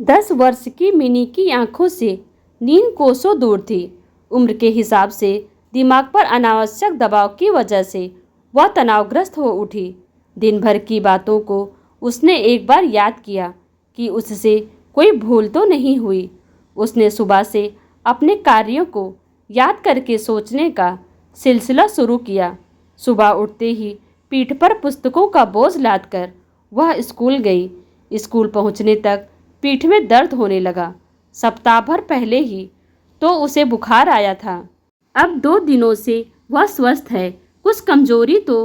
10 वर्ष की मिनी की आंखों से नींद कोसों दूर थी। उम्र के हिसाब से दिमाग पर अनावश्यक दबाव की वजह से वह तनावग्रस्त हो उठी। दिन भर की बातों को उसने एक बार याद किया कि उससे कोई भूल तो नहीं हुई। उसने सुबह से अपने कार्यों को याद करके सोचने का सिलसिला शुरू किया। सुबह उठते ही पीठ पर पुस्तकों का बोझ लादकर वह स्कूल गई। स्कूल पहुंचने तक पीठ में दर्द होने लगा। सप्ताह भर पहले ही तो उसे बुखार आया था। अब 2 दिनों से वह स्वस्थ है। कुछ कमजोरी तो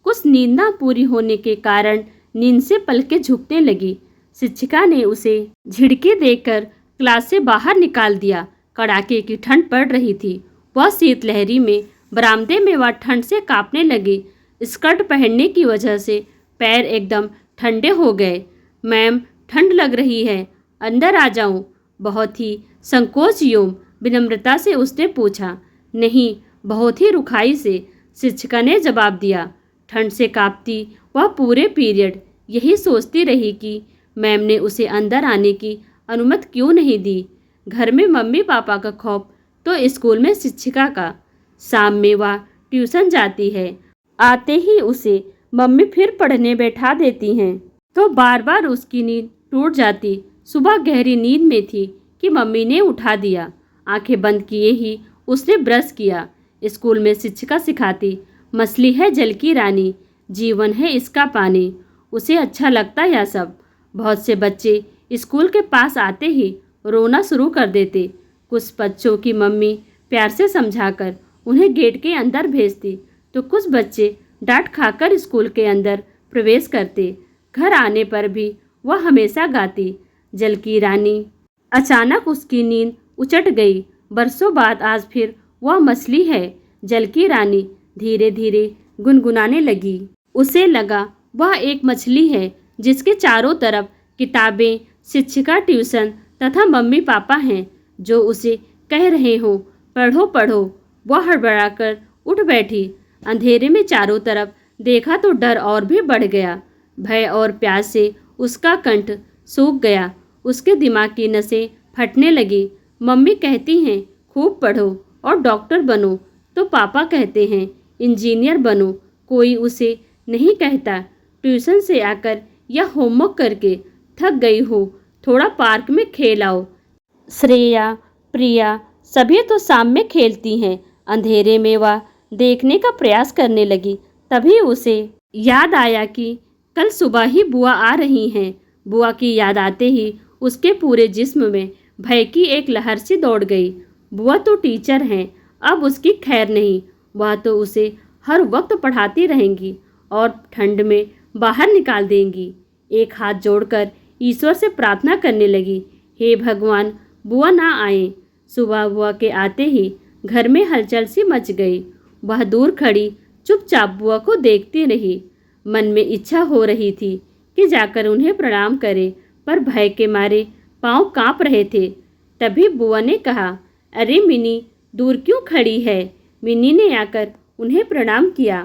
कुछ नींद न पूरी होने के कारण नींद से पलकें झुकने लगी। शिक्षिका ने उसे झिड़के देकर क्लास से बाहर निकाल दिया। कड़ाके की ठंड पड़ रही थी। वह शीतलहरी में बरामदे में वह ठंड से कांपने लगी। स्कर्ट पहनने की वजह से पैर एकदम ठंडे हो गए। मैम, ठंड लग रही है, अंदर आ जाऊं? बहुत ही संकोच एवं विनम्रता से उसने पूछा। नहीं, बहुत ही रुखाई से शिक्षिका ने जवाब दिया। ठंड से कांपती वह पूरे पीरियड यही सोचती रही कि मैम ने उसे अंदर आने की अनुमति क्यों नहीं दी। घर में मम्मी पापा का खौफ तो स्कूल में शिक्षिका का। शाम में वह ट्यूशन जाती है। आते ही उसे मम्मी फिर पढ़ने बैठा देती हैं तो बार बार उसकी नींद टूट जाती। सुबह गहरी नींद में थी कि मम्मी ने उठा दिया। आंखें बंद किए ही उसने ब्रश किया। स्कूल में शिक्षिका सिखाती, मछली है जल की रानी, जीवन है इसका पानी। उसे अच्छा लगता यह सब। बहुत से बच्चे स्कूल के पास आते ही रोना शुरू कर देते। कुछ बच्चों की मम्मी प्यार से समझाकर उन्हें गेट के अंदर भेजती तो कुछ बच्चे डांट खाकर स्कूल के अंदर प्रवेश करते। घर आने पर भी वह हमेशा गाती, जल की रानी। अचानक उसकी नींद उचट गई। बरसों बाद आज फिर वह मछली है जल की रानी धीरे धीरे गुनगुनाने लगी। उसे लगा वह एक मछली है जिसके चारों तरफ किताबें, शिक्षिका, ट्यूशन तथा मम्मी पापा हैं जो उसे कह रहे हो, पढ़ो पढ़ो। वह हड़बड़ाकर उठ बैठी। अंधेरे में चारों तरफ देखा तो डर और भी बढ़ गया। भय और प्यास से उसका कंठ सूख गया। उसके दिमाग की नसें फटने लगी। मम्मी कहती हैं खूब पढ़ो और डॉक्टर बनो, तो पापा कहते हैं इंजीनियर बनो। कोई उसे नहीं कहता ट्यूशन से आकर या होमवर्क करके थक गई हो, थोड़ा पार्क में खेल आओ। श्रेया, प्रिया सभी तो शाम में खेलती हैं। अंधेरे में वह देखने का प्रयास करने लगी। तभी उसे याद आया कि कल सुबह ही बुआ आ रही हैं। बुआ की याद आते ही उसके पूरे जिस्म में भय की एक लहर सी दौड़ गई। बुआ तो टीचर हैं, अब उसकी खैर नहीं। वह तो उसे हर वक्त पढ़ाती रहेंगी और ठंड में बाहर निकाल देंगी। एक हाथ जोड़कर ईश्वर से प्रार्थना करने लगी, हे भगवान, बुआ ना आए। सुबह बुआ के आते ही घर में हलचल सी मच गई। वह दूर खड़ी चुपचाप बुआ को देखती रही। मन में इच्छा हो रही थी कि जाकर उन्हें प्रणाम करे, पर भय के मारे पांव कांप रहे थे। तभी बुआ ने कहा, अरे मिनी, दूर क्यों खड़ी है? मिनी ने आकर उन्हें प्रणाम किया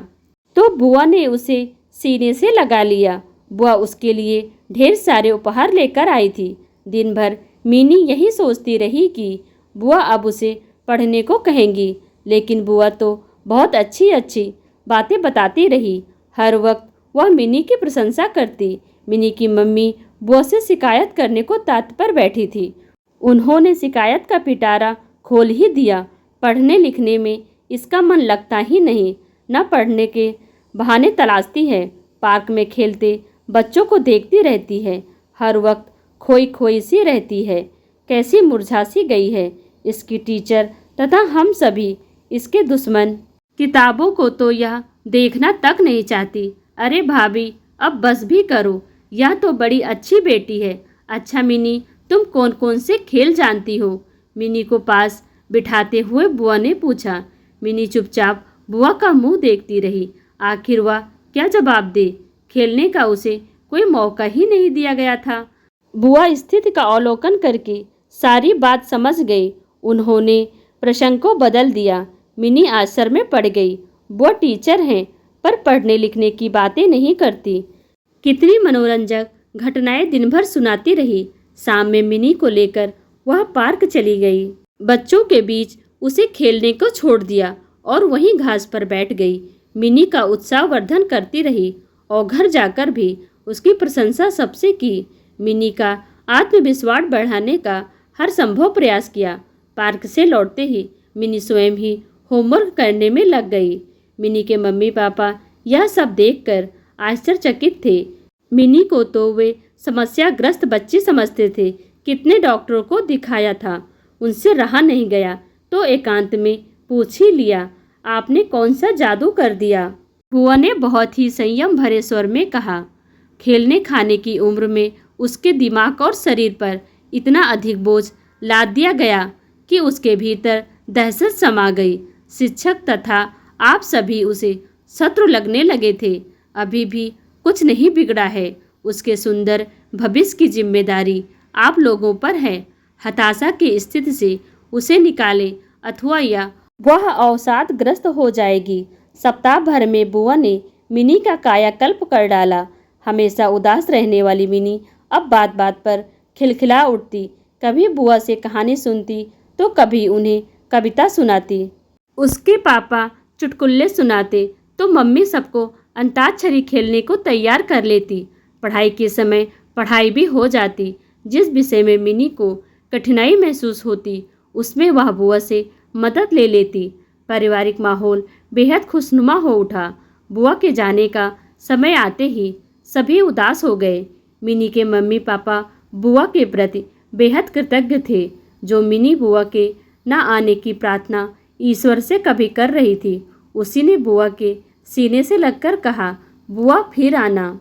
तो बुआ ने उसे सीने से लगा लिया। बुआ उसके लिए ढेर सारे उपहार लेकर आई थी। दिन भर मिनी यही सोचती रही कि बुआ अब उसे पढ़ने को कहेंगी, लेकिन बुआ तो बहुत अच्छी अच्छी बातें बताती रही। हर वक्त वह मिनी की प्रशंसा करती। मिनी की मम्मी बुआ से शिकायत करने को तत्पर बैठी थी। उन्होंने शिकायत का पिटारा खोल ही दिया। पढ़ने लिखने में इसका मन लगता ही नहीं, न पढ़ने के बहाने तलाशती है। पार्क में खेलते बच्चों को देखती रहती है। हर वक्त खोई खोई सी रहती है। कैसी मुरझा सी गई है। इसकी टीचर तथा हम सभी इसके दुश्मन किताबों को तो यह देखना तक नहीं चाहती। अरे भाभी, अब बस भी करो, यह तो बड़ी अच्छी बेटी है। अच्छा मिनी, तुम कौन कौन से खेल जानती हो? मिनी को पास बिठाते हुए बुआ ने पूछा। मिनी चुपचाप बुआ का मुंह देखती रही। आखिर वह क्या जवाब दे? खेलने का उसे कोई मौका ही नहीं दिया गया था। बुआ स्थिति का अवलोकन करके सारी बात समझ गई। उन्होंने प्रसंग को बदल दिया। मिनी आश्चर्य में पड़ गई। बुआ टीचर हैं, पर पढ़ने लिखने की बातें नहीं करती। कितनी मनोरंजक घटनाएं दिन भर सुनाती रही। शाम में मिनी को लेकर वह पार्क चली गई। बच्चों के बीच उसे खेलने को छोड़ दिया और वहीं घास पर बैठ गई। मिनी का उत्साहवर्धन करती रही और घर जाकर भी उसकी प्रशंसा सबसे की। मिनी का आत्मविश्वास बढ़ाने का हर संभव प्रयास किया। पार्क से लौटते ही मिनी स्वयं ही होमवर्क करने में लग गई। मिनी के मम्मी पापा यह सब देखकर आश्चर्यचकित थे। मिनी को तो वे समस्याग्रस्त बच्ची समझते थे। कितने डॉक्टरों को दिखाया था, उनसे रहा नहीं गया तो एकांत में पूछ ही लिया, आपने कौन सा जादू कर दिया? बुआ ने बहुत ही संयम भरे स्वर में कहा। खेलने खाने की उम्र में उसके दिमाग और शरीर पर इतना अधिक बोझ लाद दिया गया कि उसके भीतर दहशत समा गई। शिक्षक तथा आप सभी उसे शत्रु लगने लगे थे। अभी भी कुछ नहीं बिगड़ा है। उसके सुंदर भविष्य की जिम्मेदारी आप लोगों पर है। हताशा की स्थिति से उसे निकालें अथवा या वह अवसादग्रस्त हो जाएगी। सप्ताह भर में बुआ ने मिनी का कायाकल्प कर डाला। हमेशा उदास रहने वाली मिनी अब बात बात पर खिलखिला उठती। कभी बुआ से कहानी सुनती तो कभी उन्हें कविता सुनाती। उसके पापा चुटकुल्ले सुनाते तो मम्मी सबको अंताक्षरी खेलने को तैयार कर लेती। पढ़ाई के समय पढ़ाई भी हो जाती। जिस विषय में मिनी को कठिनाई महसूस होती उसमें वह बुआ से मदद ले लेती। पारिवारिक माहौल बेहद खुशनुमा हो उठा। बुआ के जाने का समय आते ही सभी उदास हो गए। मिनी के मम्मी पापा बुआ के प्रति बेहद कृतज्ञ थे। जो मिनी बुआ के न आने की प्रार्थना ईश्वर से कभी कर रही थी, उसी ने बुआ के सीने से लगकर कहा, बुआ फिर आना।